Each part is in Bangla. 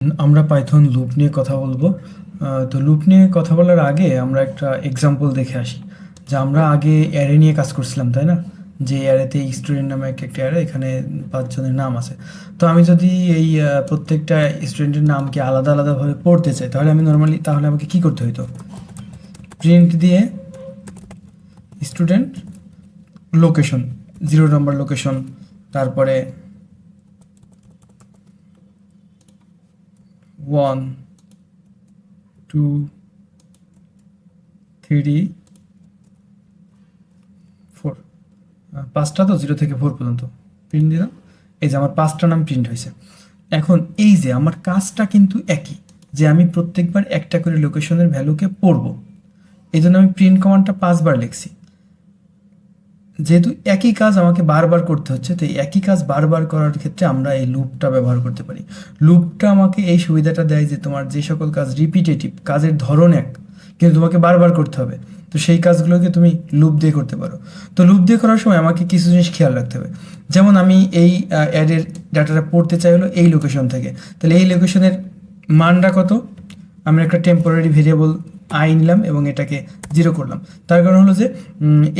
আমরা পাইথন লুপ নিয়ে কথা বলবো। তো লুপ নিয়ে কথা বলার আগে আমরা একটা এক্সাম্পল দেখে আসি যে আমরা আগে অ্যারে নিয়ে কাজ করছিলাম, তাই না? যে অ্যারেতে স্টুডেন্ট নামে একটা অ্যারে, এখানে 5 জনের নাম আছে। তো আমি যদি এই প্রত্যেকটা স্টুডেন্টের নামকে আলাদা আলাদাভাবে পড়তে চাই, তাহলে তাহলে আমাকে কি করতে হতো? প্রিন্ট দিয়ে স্টুডেন্ট লোকেশন, 0 নম্বর লোকেশন, তারপরে 1 2 3 4, 5টা তো 0 থেকে 4 পর্যন্ত প্রিন্ট দিলাম। এই যে আমার 5টা নাম প্রিন্ট হয়েছে। এখন এই যে আমার কাজটা কিন্তু একই, যে আমি প্রত্যেকবার একটা করে লোকেশনের ভ্যালুকে পড়ব। এই জন্য আমি প্রিন্ট কমান্ডটা 5বার লিখছি। যেহেতু একই কাজ আমাকে বারবার করতে হচ্ছে, তো এই একই কাজ বারবার করার ক্ষেত্রে আমরা এই লুপটা ব্যবহার করতে পারি। লুপটা আমাকে এই সুবিধাটা দেয় যে তোমার যে সকল কাজ রিপিটেটিভ, কাজের ধরন এক, কিন্তু তোমাকে বারবার করতে হবে, তো সেই কাজগুলোকে তুমি লুপ দিয়ে করতে পারো। তো লুপ দিয়ে করার সময় আমাকে কিছু জিনিস খেয়াল রাখতে হবে। যেমন আমি এই অ্যাডের ডাটাটা পড়তে চাই হলো এই লোকেশন থেকে, তাহলে এই লোকেশনের মানটা কত? আমরা একটা টেম্পোরারি ভেরিয়েবল আই নিলাম এবং এটাকে 0 করলাম। তার কারণ হলো যে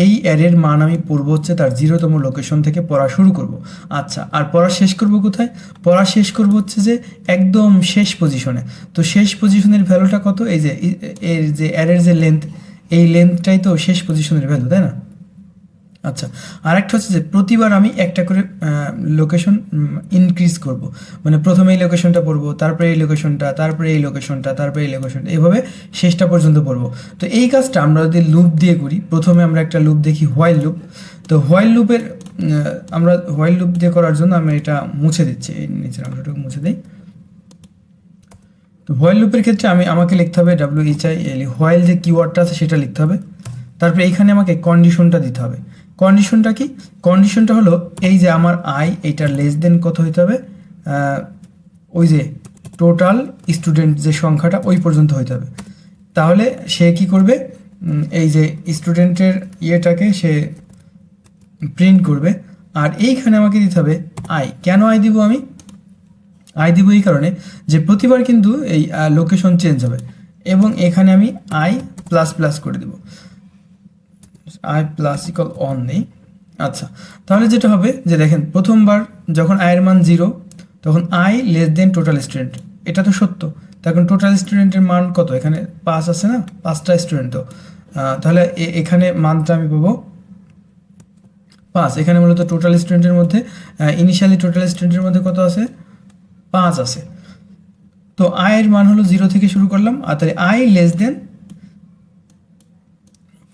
এই অ্যারের মান আমি পড়বো হচ্ছে তার 0তম লোকেশন থেকে পড়া শুরু করব। আচ্ছা, আর পড়া শেষ করব কোথায়? পড়া শেষ করব হচ্ছে যে একদম শেষ পজিশনে। তো শেষ পজিশনের ভ্যালুটা কত? এই যে এর যে অ্যারের যে লেন্থ, এই লেন্থটাই তো শেষ পজিশনের ভ্যালু, তাই না? আচ্ছা, আরেকটা হচ্ছে যে প্রতিবার আমি একটা করে লোকেশন ইনক্রিজ করব। মানে প্রথমে এই লোকেশনটা পড়বো, তারপরে এই লোকেশনটা, তারপরে এই লোকেশনটা, তারপরে এই লোকেশনটা, এইভাবে শেষটা পর্যন্ত পড়বো। তো এই কাজটা আমরা যদি লুপ দিয়ে করি, প্রথমে আমরা একটা লুপ দেখি হোয়াইল লুপ। তো হোয়াইল লুপের আমরা হোয়াইল লুপ দিয়ে করার জন্য আমি এটা মুছে দিচ্ছি, এই নিচের অংশটুকু মুছে দিই। তো হোয়াইল লুপের ক্ষেত্রে আমাকে লিখতে হবে WHIL, হোয়াইল যে কিওয়ার্ডটা আছে সেটা লিখতে হবে। তারপরে এইখানে আমাকে কন্ডিশনটা দিতে হবে। কন্ডিশনটা কি? কন্ডিশনটা হলো এই যে আমার আই, এইটার লেস দেন কত হইতে হবে? ওই যে টোটাল স্টুডেন্ট যে সংখ্যাটা ওই পর্যন্ত হইতে হবে। তাহলে সে কি করবে? এই যে স্টুডেন্টের ইয়েটাকে সে প্রিন্ট করবে। আর এইখানে আমাকে দিতে হবে আই। কেন আই দিব আমি? আই দিব এই কারণে যে প্রতিবার কিন্তু এই লোকেশন চেঞ্জ হবে, এবং এখানে আমি আই প্লাস প্লাস করে দেব, আই প্লাস ইকুয়াল অন নেই। আচ্ছা, তাহলে যেটা হবে যে দেখেন, প্রথমবার যখন আয়ের মান 0, তখন I less than total student, এটা তো সত্য। তখন টোটাল স্টুডেন্টের মান কত? এখানে 5 আছে না, 5টা স্টুডেন্ট। তো তাহলে এখানে মানটা আমি পাবো 5। এখানে মূলত টোটাল স্টুডেন্টের মধ্যে ইনিশিয়ালি টোটাল স্টুডেন্টের মধ্যে কত আছে? 5 আছে। তো আয়ের মান হলো 0 থেকে শুরু করলাম, আর তাহলে আই লেস দেন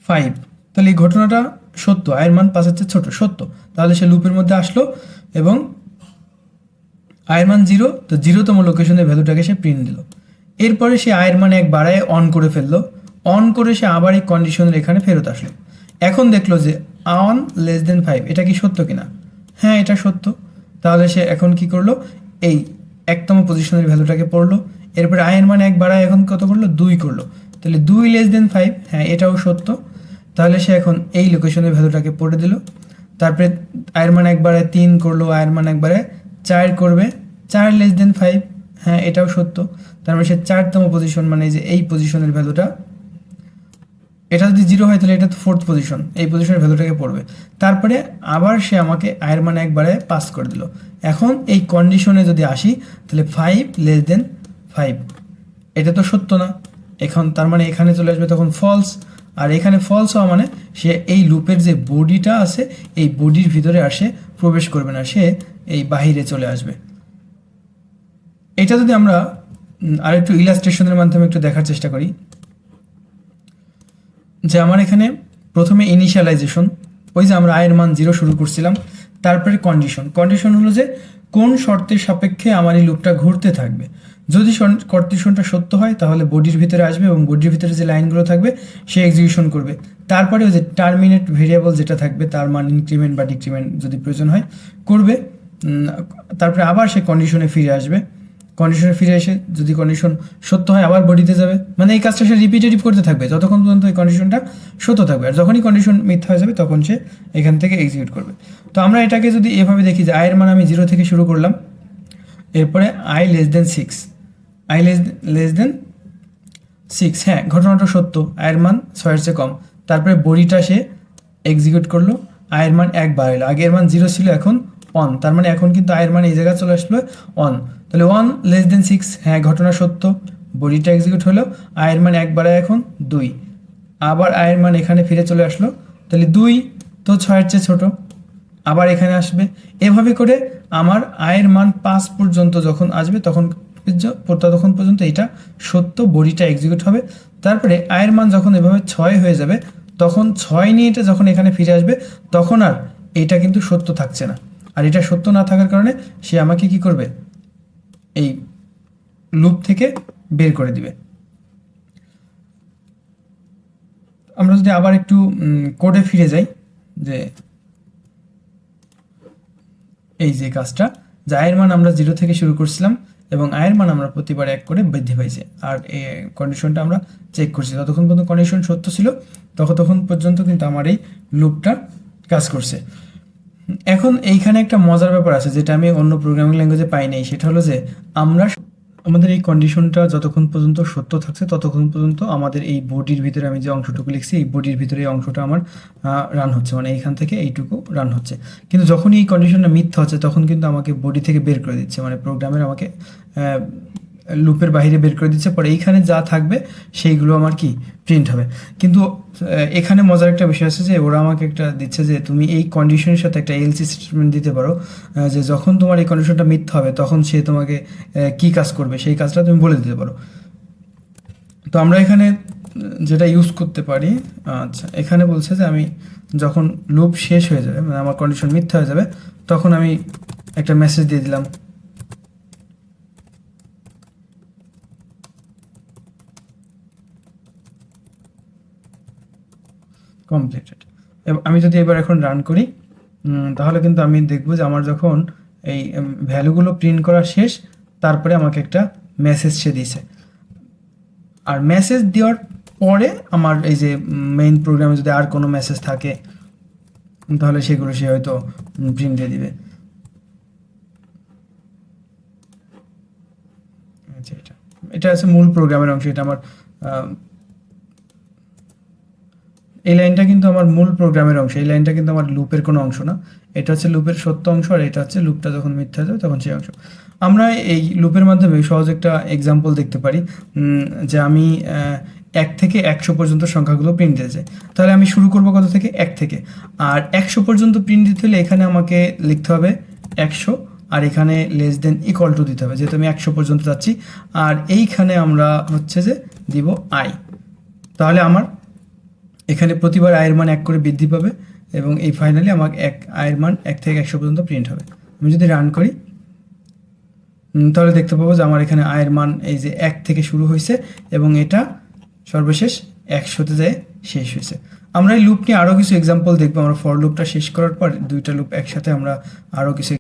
5। তাহলে এই ঘটনাটা সত্য, আয়ের মান 5-এর চেয়ে ছোট, সত্য। তাহলে সে লুপের মধ্যে আসলো এবং আয়ের মান 0, তো 0তম লোকেশনের ভ্যালুটাকে সে প্রিন্ট দিল। এরপরে সে আয়ের মান 1 বাড়ায় অন করে ফেললো। অন করে সে আবার এই কন্ডিশনের এখানে ফেরত আসলো। এখন দেখলো যে অন লেস দেন 5, এটা কি সত্য কিনা? হ্যাঁ, এটা সত্য। তাহলে সে এখন কি করলো? এই 1তম পজিশনের ভ্যালুটাকে পড়লো। এরপরে আয়ের মান 1 বাড়ায় এখন কত করলো? 2 করলো। তাহলে 2 লেস দেন 5, হ্যাঁ এটাও সত্য। তাহলে সে এখন এই লোকেশনের ভ্যালুটাকে পড়ে দিল। তারপরে আয়ের মান 1 বাড়ায় 3 করলো, আয়ের মান 1 বাড়ায় 4 করবে, 4 লেস দেন 5, হ্যাঁ এটাও সত্য। তারপরে সে 4তম পজিশন, মানে যে এই পজিশনের ভ্যালুটা, এটা যদি 0 হয় তাহলে এটা তো 4th পজিশন, এই পজিশনের ভ্যালুটাকে পড়বে। তারপরে আবার সে আমাকে আয়ের মান 1 বাড়ায় পাস করে দিল। এখন এই কন্ডিশনে যদি আসি, তাহলে 5 লেস দেন 5, এটা তো সত্য না। এখন তার মানে এখানে চলে আসবে তখন ফলস। আর এখানে ফলস হওয়া মানে সে এই লুপের যে বডিটা আছে এই বডির ভিতরে আসে প্রবেশ করবে না, সে এই বাহিরে চলে আসবে। এটা যদি আমরা আরেকটু ইলাস্ট্রেশনের মাধ্যমে একটু দেখার চেষ্টা করি, যে আমার এখানে প্রথমে ইনিশিয়ালাইজেশন, ওই যে আমরা আয়ের মান 0 শুরু করছিলাম। তারপরে কন্ডিশন হলো যে কোন শর্তের সাপেক্ষে আমার এই লুপটা ঘুরতে থাকবে। যদি কন্ডিশনটা সত্য হয় তাহলে বডির ভিতরে আসবে এবং বডির ভিতরে যে লাইনগুলো থাকবে সে এক্সিকিউশন করবে। তারপরে ওই যে টার্মিনেট ভেরিয়েবল যেটা থাকবে তার মান ইনক্রিমেন্ট বা ডিক্রিমেন্ট যদি প্রয়োজন হয় করবে। তারপরে আবার সে কন্ডিশনে ফিরে আসবে। কন্ডিশনে ফিরে এসে যদি কন্ডিশন সত্য হয় আবার বডিতে যাবে। মানে এই কাজটা সে রিপিটেটিভ করতে থাকবে যতক্ষণ পর্যন্ত এই কন্ডিশনটা সত্য থাকবে। আর যখনই কন্ডিশন মিথ্যা হয়ে যাবে তখন সে এখান থেকে এক্সিকিউট করবে। তো আমরা এটাকে যদি এভাবে দেখি যে আয়ের মান আমি 0 থেকে শুরু করলাম, এরপরে I less than 6, I less than 6, হ্যাঁ ঘটনাটা সত্য, আয়ের মান 6-এর চেয়ে কম। তারপরে বডিটা সে এক্সিকিউট করলো, আয়ের মান 1 বাড়াইলো, আগের মান 0 ছিল এখন 1, তার মানে এখন কিন্তু আয়ের মান এই জায়গায় চলে আসলো 1। তাহলে 1 লেস দেন 6, হ্যাঁ ঘটনা সত্য, বডিটা এক্সিকিউট হলো, আয়ের মান 1 বাড়ায় এখন 2, আবার আয়ের মান এখানে ফিরে চলে আসলো, তাহলে 2 তো 6-এর চেয়ে ছোট, আবার এখানে আসবে। এভাবে করে আমার আয়ের মান 5 পর্যন্ত যখন আসবে ততক্ষণ পর্যন্ত এটা সত্য, বডিটা এক্সিকিউট হবে। তারপরে আয়ের মান যখন এভাবে 6 হয়ে যাবে, তখন 6 নিয়ে এটা যখন এখানে ফিরে আসবে, তখন আর এটা কিন্তু সত্য থাকছে না। আর এটা সত্য না থাকার কারণে সে আমাকে কি করবে, এই লুপ থেকে বের করে দিবে। আমরা যদি আবার একটু কোডে ফিরে যাই, যে এই যে কাজটা, যে আয়ের মান আমরা 0 থেকে শুরু করছিলাম এবং আয়ের মান আমরা প্রতিবার 1 করে বৃদ্ধি পাইছে, আর এই কন্ডিশনটা আমরা চেক করছি, যতক্ষণ পর্যন্ত কন্ডিশন সত্য ছিল ততক্ষণ পর্যন্ত কিন্তু আমার এই লুপটা কাজ করছে। এখন এইখানে একটা মজার ব্যাপার আছে যেটা আমি অন্য প্রোগ্রামিং ল্যাঙ্গুয়েজে পাই নাই, সেটা হলো যে আমাদের এই কন্ডিশনটা যতক্ষণ পর্যন্ত সত্য থাকছে ততক্ষণ পর্যন্ত আমাদের এই বডির ভিতরে আমি যে অংশটুকু লিখছি, এই বডির ভিতরে এই অংশটা আমার রান হচ্ছে, মানে এইখান থেকে এইটুকু রান হচ্ছে। কিন্তু যখনই এই কন্ডিশনটা মিথ্যা হচ্ছে তখন কিন্তু আমাকে বডি থেকে বের করে দিচ্ছে, মানে প্রোগ্রামের আমাকে লুপের বাইরে বের করে দিচ্ছে, পরে এইখানে যা থাকবে সেইগুলো আমার কি প্রিন্ট হবে। কিন্তু এখানে মজার একটা বিষয় আছে যে ওরা আমাকে একটা দিচ্ছে যে তুমি এই কন্ডিশনের সাথে একটা এলসি স্টেটমেন্ট দিতে পারো, যে যখন তোমার এই কন্ডিশনটা মিথ্যা হবে তখন সে তোমাকে কি কাজ করবে সেই কাজটা তুমি বলে দিতে পারো। তো আমরা এখানে যেটা ইউজ করতে পারি, আচ্ছা এখানে বলছে যে আমি যখন লুপ শেষ হয়ে যাবে, মানে আমার কন্ডিশন মিথ্যা হয়ে যাবে, তখন আমি একটা মেসেজ দিয়ে দিলাম কমপ্লিটেড। আমি যদি এবার এখন রান করি, তাহলে কিন্তু আমি দেখব যে আমার যখন এই ভ্যালুগুলো প্রিন্ট করা শেষ, তারপরে আমাকে একটা মেসেজ সে দিয়েছে। আর মেসেজ দেওয়ার পরে আমার এই যে মেইন প্রোগ্রামে যদি আর কোনো মেসেজ থাকে তাহলে সেগুলো সে হয়তো প্রিন্ট দিয়ে দিবে। আচ্ছা, এটা আছে মূল প্রোগ্রামের অংশ, এটা আমার এই লাইনটা কিন্তু আমার মূল প্রোগ্রামের অংশ, এই লাইনটা কিন্তু আমার লুপের কোনো অংশ না, এটা হচ্ছে লুপের সত্য অংশ, আর এটা হচ্ছে লুপটা যখন মিথ্যা হয়ে যাবে তখন সেই অংশ। আমরা এই লুপের মাধ্যমে সহজ একটা এক্সাম্পল দেখতে পারি, যে আমি 1 থেকে 100 পর্যন্ত সংখ্যাগুলো প্রিন্ট দিতে চাই। তাহলে আমি শুরু করবো কত থেকে, 1 থেকে, আর 100 পর্যন্ত প্রিন্ট দিতে হলে এখানে আমাকে লিখতে হবে 100, আর এখানে লেস দেন ইকুয়াল টু দিতে হবে, যেহেতু আমি 100 পর্যন্ত যাচ্ছি, আর এইখানে আমরা হচ্ছে যে দিব আই। তাহলে আমার এখানে প্রতিবার আয়ের মান 1 করে বৃদ্ধি পাবে এবং এই ফাইনালি আমার আয়ের মান 1 থেকে 100 পর্যন্ত প্রিন্ট হবে। আমি যদি রান করি তাহলে দেখতে পাবো যে আমার এখানে আয়ের মান এই যে 1 থেকে শুরু হয়েছে এবং এটা সর্বশেষ 100-তে যায় শেষ হয়েছে। আমরা এই লুপ নিয়ে আরও কিছু এক্সাম্পল দেখবো, আমরা ফর লুপটা শেষ করার পর 2টা লুপ একসাথে আমরা আরও কিছু